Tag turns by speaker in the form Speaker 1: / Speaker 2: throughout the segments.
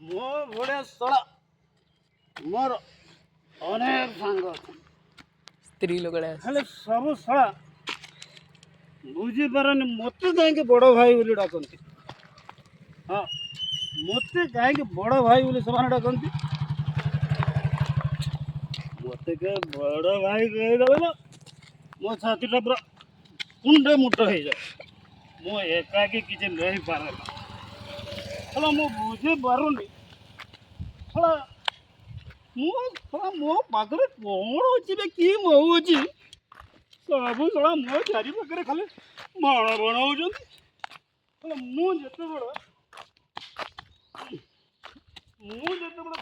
Speaker 1: ମୋ ଭଳିଆ ଶଳା ମୋର ଅନେକ ସାଙ୍ଗ ଅଛନ୍ତି।
Speaker 2: ସ୍ତ୍ରୀ ଲୋକଟା
Speaker 1: ହେଲେ ସବୁ ଶଳା ବୁଝିପାରନି ମୋତେ କାହିଁକି ବଡ଼ ଭାଇ ବୋଲି ଡାକନ୍ତି। ହଁ, ମୋତେ କାହିଁକି ବଡ଼ ଭାଇ ବୋଲି ସେମାନେ ଡାକନ୍ତି। ମୋତେ କେ ବଡ଼ ଭାଇ କହିଦେବେ ନା ମୋ ଛାତିଟା ପୁରା କୁଣ୍ଡେ ମୁଣ୍ଡ ହେଇଯାଏ। ମୁଁ ଏକାକି କିଛି ନେଇପାରେ ନା। ହେଲା ମୁଁ ବୁଝିପାରୁନି ଶଳା ମୋ ପାଖରେ କ'ଣ ଅଛି ବେ କି ମହୁଛି ସବୁ ଶଳା ମୋ ଚାରି ପାଖରେ ଖାଲି ବଣ ବଣ ହେଉଛନ୍ତି। ହେଲା ମୁଁ ଯେତେବେଳେ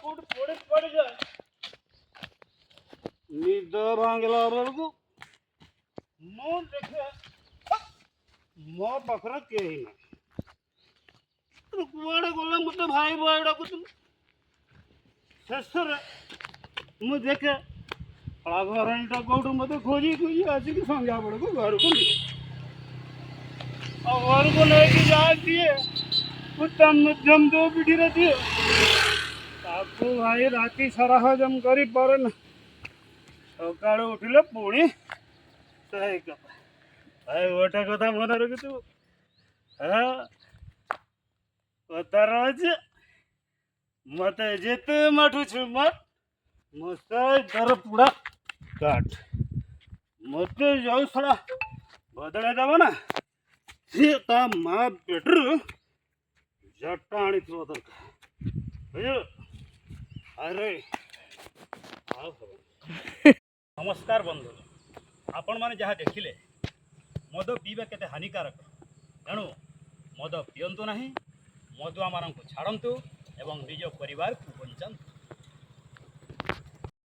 Speaker 1: କୋଉଠି ପଡ଼ିଯାଏ ନିଦ ଭାଙ୍ଗିଲା ବେଳକୁ ମୁଁ ଦେଖେ ମୋ ପାଖରେ କେହି ନାହିଁ। କୁଆଡ଼େ ଗଲେ ମୋତେ ଭାଇ ଭାଇ ଡାକୁଛନ୍ତି। ଶେଷରେ ମୁଁ ଦେଖେ ଘରଣୀଟା କୋଉଠୁ ମୋତେ ଖୋଜି ଆସିକି ସନ୍ଧ୍ୟା ବେଳକୁ ଘରକୁ ନିଏ। ଆଉ ଘରକୁ ନେଇକି ଯାଏ ଦିଏ ମଧ୍ୟମ ଯୋଉ ପିଠିରେ ଦିଏ ତାକୁ ଭାଇ ରାତି ସାରା ହଜମ କରିପାରେ ନା। ସକାଳୁ ଉଠିଲେ ପୁଣି ସେଇ କଥା। ଭାଇ ଗୋଟେ କଥା ମନେ ରଖିଥିବୁ, କଥାର ଅଛି ମୋତେ ଯେତେ ମାଠୁଛୁ ମାଠ ମୋ ଦର ପୁଡ଼ା କାଠ। ମୋତେ ଯୋଉ ଶଳା ବଦଳେଇ ଦେବ ନା ସିଏ ତା ମା ପେଟରୁ ଜଟ ଆଣିଥିବ ଦରକାର ବୁଝିଲୁ। ଆରେ ଆଉ ନମସ୍କାର ବନ୍ଧୁ, ଆପଣମାନେ ଯାହା ଦେଖିଲେ ମଦ ପିଇବା କେତେ ହାନିକାରକ, ତେଣୁ ମଦ ପିଅନ୍ତୁ ନାହିଁ, ମଦୁଆମାନଙ୍କୁ ଛାଡ଼ନ୍ତୁ ଏବଂ ନିଜ ପରିବାରକୁ ବଞ୍ଚାନ୍ତୁ।